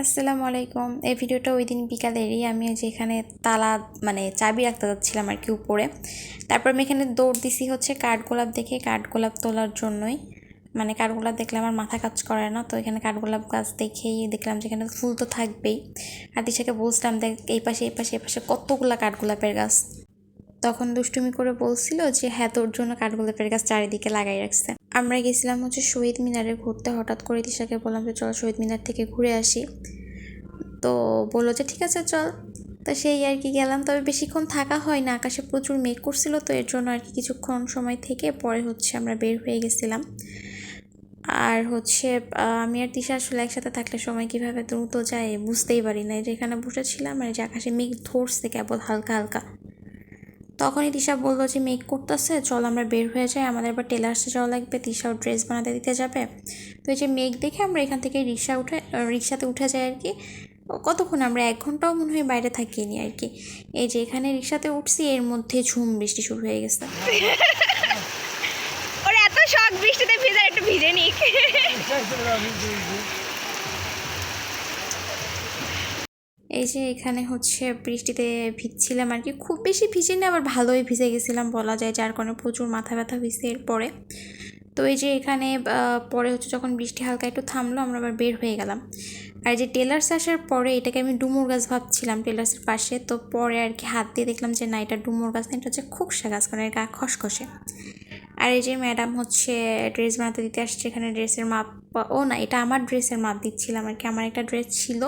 আসসালামু আলাইকুম। এই ভিডিওটা ওই দিন বিকালেরই। আমি যেখানে তালা চাবি রাখতে যাচ্ছিলাম আর কি উপরে। তারপর আমি এখানে দৌড় দিছি হচ্ছে কাঠগোলাপ দেখে, কাঠগোলাপ তোলার জন্যই। কাঠগোলাপ দেখলে আমার মাথা কাজ করে না, তো এখানে কাঠগোলাপ গাছ দেখেই দেখলাম যেখানে ফুল তো থাকবেই। আর দিশাকে বলছিলাম দেখ এই পাশে এই পাশে এই পাশে কতগুলা কাঠগোলাপের গাছ। তখন দুষ্টুমি করে বলছিল যে হ্যাঁ তোর জন্য কাঠগোলাপের গাছ চারিদিকে লাগাই রাখছে। আমরা গেছিলাম হচ্ছে শহীদ মিনারে ঘুরতে। হঠাৎ করে দিশাকে বললাম যে চল শহীদ মিনার থেকে ঘুরে আসি। তো বললো যে ঠিক আছে চল। তো সেই আর কি গেলাম, তবে বেশিক্ষণ থাকা হয় না, আকাশে প্রচুর মেঘ করছিল, তো এর জন্য আর কি কিছুক্ষণ সময় থেকে পরে হচ্ছে আমরা বের হয়ে গেছিলাম। আর হচ্ছে আমি আর দিশা আসলে একসাথে থাকলে সময় কীভাবে দ্রুত যায় বুঝতেই পারি না। যেখানে বসেছিলাম আর যে আকাশে মেঘ ধরছে কেবল হালকা হালকা, তখনই দিশা বললো যে মেক করতেছে চল আমরা বের হয়ে যাই, আমাদের আবার টেলার্সে যাওয়া লাগবে, দিশাও ড্রেস বানাতে দিতে যাবে। তো এই যে মেঘ দেখে আমরা এখান থেকে রিক্সাতে উঠে যাই আর কি। কতক্ষণ আমরা 1 ঘন্টাও মনে হয় বাইরে থাকিনি আর কি। এই যে এখানে রিক্সাতে উঠছি, এর মধ্যে ঝুম বৃষ্টি শুরু হয়ে গেছে। ওর এত শখ বৃষ্টিতে ভিজে, একটু ভিজে নিক। এই যে এখানে হচ্ছে বৃষ্টিতে ভিজছিলাম আর কি, খুব বেশি ভিজিনি, আবার ভালোই ভিজে গেছিলাম বলা যায়, যার কারণে প্রচুর মাথা ব্যথা হয়েছে এরপরে। তো এই যে এখানে পরে হচ্ছে যখন বৃষ্টি হালকা একটু থামলো আমরা আবার বের হয়ে গেলাম। আর যে টেলার্স আসার পরে এটাকে আমি ডুমুর গাছ ভাবছিলাম টেলার্সের পাশে, তো পরে আর কি হাত দিয়ে দেখলাম যে না এটা ডুমুর গাছ না, এটা হচ্ছে খোকসা গাছ, কারণ এর গা খসখসে। আর এই যে ম্যাডাম হচ্ছে ড্রেস বানাতে দিতে আসছে, এখানে ড্রেসের মাপ, ও না এটা আমার ড্রেসের মাপ দিচ্ছিলাম আর কি, আমার একটা ড্রেস ছিল,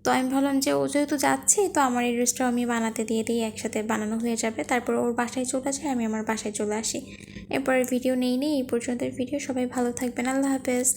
তো আমি ভাবলাম যে ও যেহেতু যাচ্ছে তো আমার এই ড্রেসটাও আমি বানাতে দিয়ে দিই, একসাথে বানানো হয়ে যাবে। তারপর ওর বাসায় চলে যায়, আমি আমার বাসায় চলে আসি। এরপরের ভিডিও নেই এই পর্যন্তের ভিডিও। সবাই ভালো থাকবেন, আল্লাহ হাফেজ।